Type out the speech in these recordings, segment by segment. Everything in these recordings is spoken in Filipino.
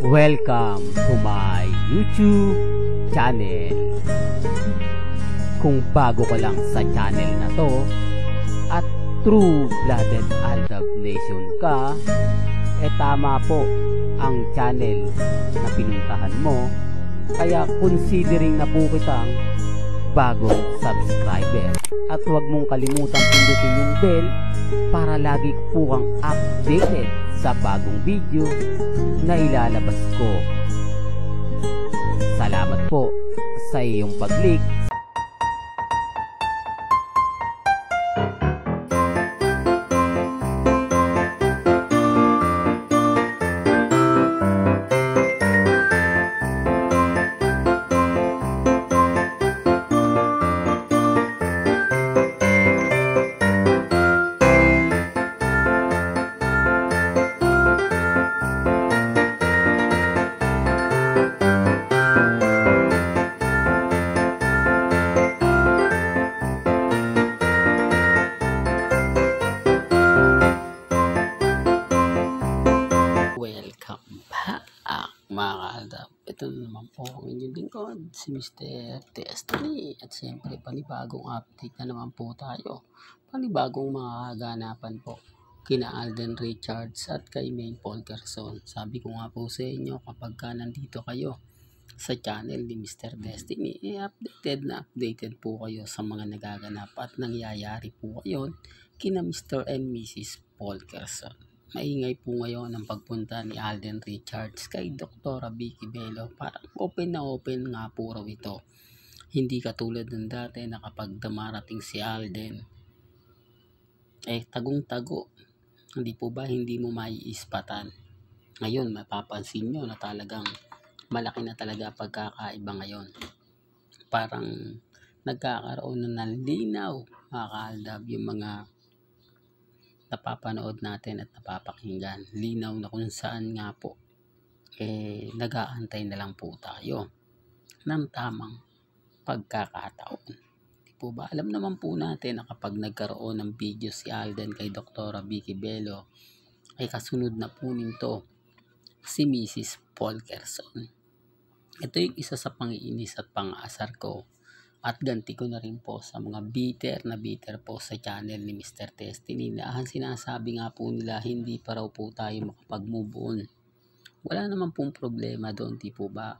Welcome to my YouTube channel. Kung bago ka lang sa channel na to at true-blooded Aldab Nation ka, tama po ang channel na pinuntahan mo. Kaya considering na po kitang bagong subscriber. At huwag mong kalimutan pindutin yung bell para lagi po kang updated sa bagong video na ilalabas ko. Salamat po sa iyong pag-click. Welcome back mga kaaldab. Ito naman po ang inyong lingkod, si Mr. Destiny. At siyempre panibagong update na naman po tayo. Panibagong mga kaganapan po kina Alden Richards at kay Maine Polkerson. Sabi ko nga po sa inyo, kapag ka nandito kayo sa channel ni Mr. Destiny, updated po kayo sa mga nagaganap at nangyayari po kayo kina Mr. and Mrs. Polkerson. Maingay po ngayon ang pagpunta ni Alden Richards kay Dr. Vicky Bello. Parang open na open nga po raw ito. Hindi katulad ng dati na kapag dumarating si Alden, tagong-tago. Hindi po ba hindi mo maiispatan? Ngayon, mapapansin nyo na talagang malaki na talaga pagkakaiba ngayon. Parang nagkakaroon na ng linaw, mga kaaldab, yung mga napapanood natin at napapakinggan. Linaw na kung saan nga po nag-aantay na lang po tayo ng tamang pagkakataon. Di po ba? Alam naman po natin na kapag nagkaroon ng video si Alden kay Dr. Vicky Bello, ay kasunod na po nito si Mrs. Polkerson. Ito yung isa sa pangiinis at pang-aasar ko. At ganti ko na rin po sa mga bitter po sa channel ni Mr. Destiny na sinasabi nga po nila hindi pa raw po tayo makapag-move on. Wala naman pong problema doon, di po ba?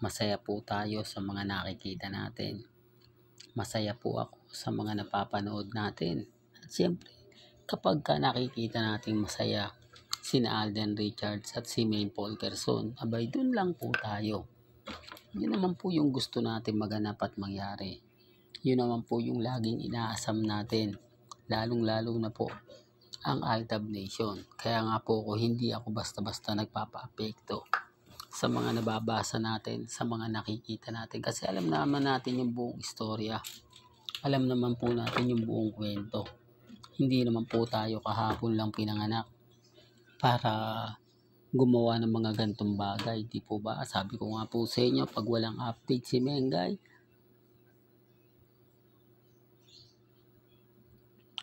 Masaya po tayo sa mga nakikita natin. Masaya po ako sa mga napapanood natin. At siyempre, kapag ka nakikita natin masaya sina Alden Richards at si Maine Polkerson, abay doon lang po tayo. Yun naman po yung gusto natin maganap at mangyari. Yun naman po yung laging inaasam natin. Lalong-lalo na po ang Aldab Nation. Kaya nga po hindi ako basta-basta nagpapa-apekto sa mga nababasa natin, sa mga nakikita natin. Kasi alam naman natin yung buong istorya. Alam naman po natin yung buong kwento. Hindi naman po tayo kahapon lang pinanganak para gumawa ng mga gantong bagay, di po ba? Sabi ko nga po sa inyo, pag walang update si Mengay,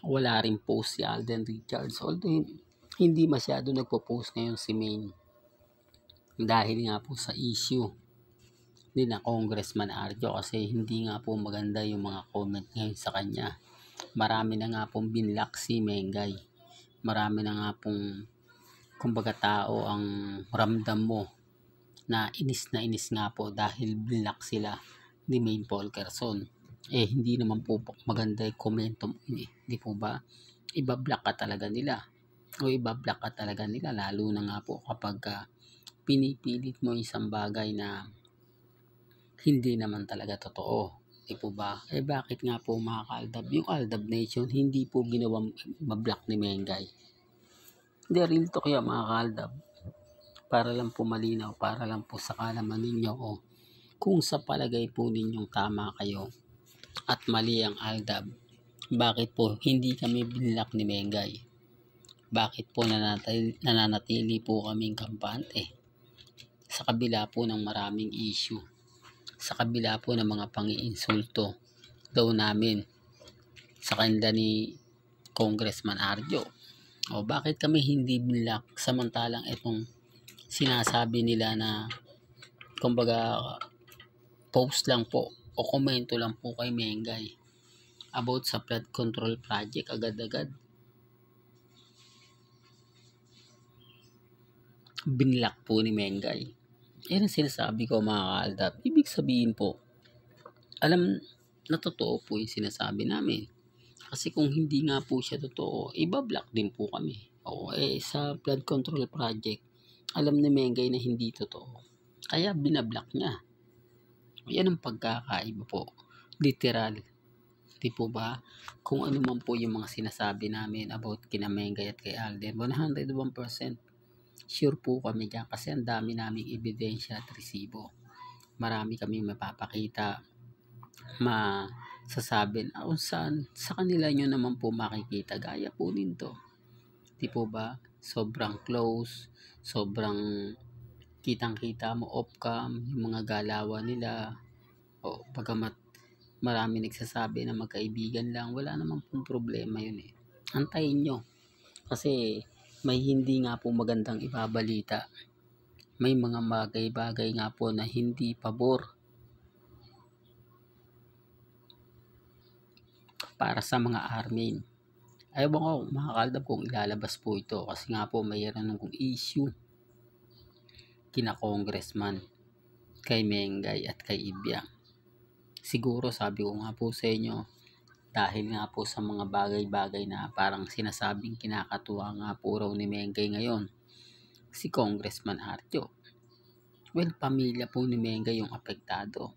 wala rin post si Alden Richards. Although hindi masyado nagpo-post ngayon si Maine dahil nga po sa issue ni na Congressman Arjo, kasi hindi nga po maganda yung mga comment ngayon sa kanya. Marami na nga pong binlock si Mengay. Marami na nga pong kumbaga tao ang ramdam mo na inis nga po dahil binlock sila ni Maine Polkerson. Hindi naman po maganda yung komento mo yun, di po ba? Ibablock ka talaga nila lalo na nga po kapag pinipilit mo isang bagay na hindi naman talaga totoo, di po ba? Bakit nga po mga kaaldab, yung Aldab Nation hindi po ginawang mablock ni Mengay? Hindi, real talk yan mga kaaldab. Para lang po malinaw, para lang po sa kalaman ninyo kung sa palagay po ninyong tama kayo at mali ang Aldab, bakit po hindi kami binlock ni Mengay? Bakit po nananatili po kaming kampante sa kabila po ng maraming issue, sa kabila po ng mga pang-iinsulto daw namin sa kanila ni Congressman Arjo? O bakit kami hindi binlock samantalang itong sinasabi nila na kumbaga post lang po o komento lang po kay Mengay about sa flood control project, agad-agad binlock po ni Mengay. Yan ang sinasabi ko mga kaaldab. Ibig sabihin po, alam na totoo po yung sinasabi namin. Kasi kung hindi nga po siya totoo, ibablock din po kami. O sa flood control project, alam ni Mengay na hindi totoo. Kaya binablock niya. Yan ang pagkakaiba po. Literal. Di po ba? Kung ano man po yung mga sinasabi namin about kina Mengay at kay Alden, 101% sure po kami dyan kasi ang dami naming ebidensya at resibo. Marami kami mapapakita, masasabi na kung saan sa kanila nyo naman po makikita. Gaya po nito. Di po ba? Sobrang close, sobrang kitang-kita mo off-cam, yung mga galawan nila. O pagamat marami nagsasabi na magkaibigan lang, wala naman pong problema yun eh. Antayin nyo. Kasi may hindi nga po magandang ibabalita. May mga bagay-bagay nga po na hindi pabor para sa mga armin. Ayaw ko mga kaaldab kung ilalabas po ito kasi nga po mayroon ng issue kina congressman, kay Mengay at kay Ibiang. Siguro sabi ko nga po sa inyo, dahil nga po sa mga bagay-bagay na parang sinasabing kinakatuwa nga po raw ni Mengay ngayon, si Congressman Arjo. Well, pamilya po ni Mengay yung apektado.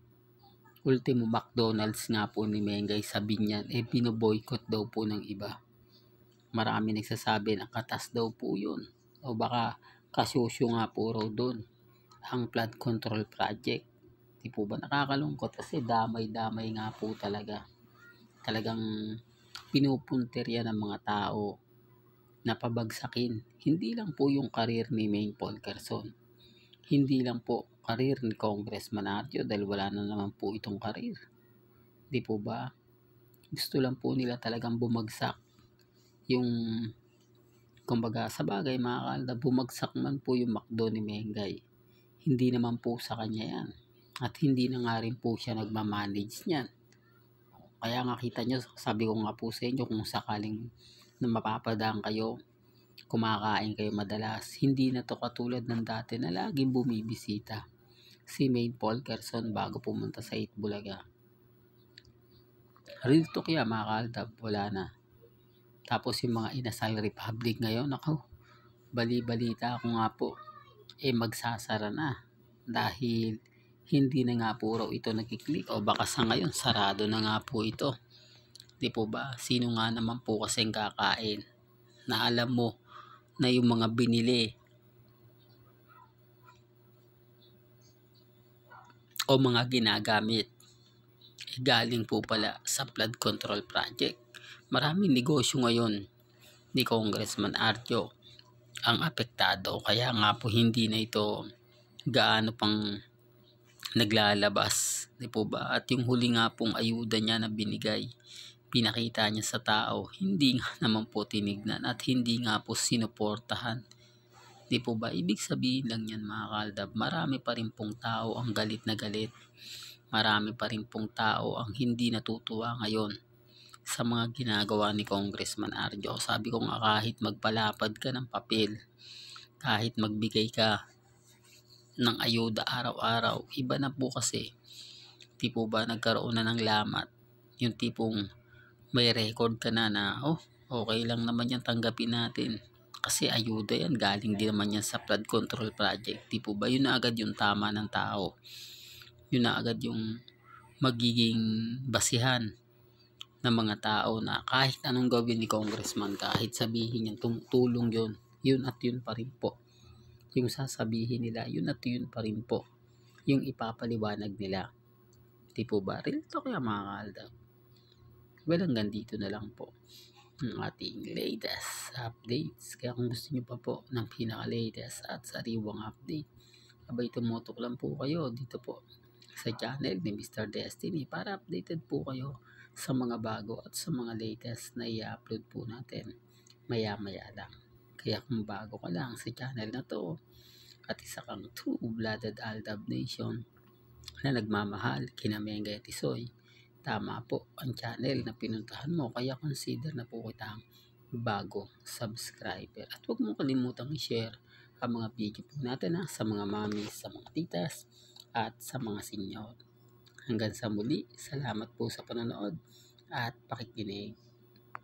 Ultimo McDonald's nga po ni Mengay sa Binyan, binoboycott daw po ng iba. Marami nagsasabi na katas daw po yun. O baka kasyosyo nga po raw doon ang flood control project. Di po ba nakakalungkot kasi damay-damay nga po talaga. Talagang pinupunterya ng mga tao na pabagsakin. Hindi lang po yung karir ni Maine Polkerson. Hindi lang po karir ni Congressman Arjo dahil wala na naman po itong karir. Di po ba? Gusto lang po nila talagang bumagsak yung kumbaga sa bagay mga kaaldab, bumagsak man po yung McDo ni Mengay. Hindi naman po sa kanya yan. At hindi na nga rin po siya nagmamanage niyan. Kaya nga kita nyo, sabi ko nga po sa inyo, kung sakaling na mapapadaan kayo, kumakain kayo madalas, hindi na to katulad ng dati na laging bumibisita si Maine Polkerson bago pumunta sa Itbulaga. Real talk yan mga kaaldab, wala na. Tapos yung mga inasal republic ngayon, ako, bali-balita ako nga po, magsasara na dahil hindi na nga po raw ito nagkiklik o baka sa ngayon sarado na nga po ito. Di po ba? Sino nga naman po kasing kakain na alam mo na yung mga binili o mga ginagamit galing po pala sa flood control project. Maraming negosyo ngayon ni Congressman Arjo ang apektado. Kaya nga po hindi na ito gaano pang naglalabas. Di po ba? At yung huli nga pong ayuda niya na binigay, pinakita niya sa tao, hindi nga naman po tinignan at hindi nga po sinuportahan. Di po ba? Ibig sabihin lang yan mga kaaldab, marami pa rin pong tao ang galit na galit. Marami pa rin pong tao ang hindi natutuwa ngayon sa mga ginagawa ni Congressman Arjo. Sabi ko nga kahit magpalapad ka ng papel, kahit magbigay ka ng ayuda araw-araw, iba na po kasi. Di po ba nagkaroon na ng lamat? Yung tipong may record ka na okay lang naman yan, tanggapin natin. Kasi ayuda yan, galing din naman yan sa flood control project. Di po ba? Yun na agad yung tama ng tao. Yun na agad yung magiging basihan ng mga tao na kahit anong gawin ni Congressman, kahit sabihin niya tulong yun at yun pa rin po. Yung sasabihin nila, yun at yun pa rin po. Yung ipapaliwanag nila. Di po ba? Real talk yan mga kaaldab. Well, hanggang dito na lang po ang ating latest updates. Kaya kung gusto nyo pa po ng pinaka-latest at sariwang update, abay tumutok lang po kayo dito po sa channel ni Mr. Destiny para updated po kayo sa mga bago at sa mga latest na i-upload po natin maya-maya lang. Kaya kung bago ka lang sa channel na to, at isa kang true-blooded Aldab Nation na nagmamahal kina Mengay at Isoy, tama po ang channel na pinuntahan mo, kaya consider na po kitang bago subscriber. At huwag mo kalimutang i-share ang mga video po natin sa mga mami, sa mga titas, at sa mga senior. Hanggang sa muli, salamat po sa panonood at pakikinig.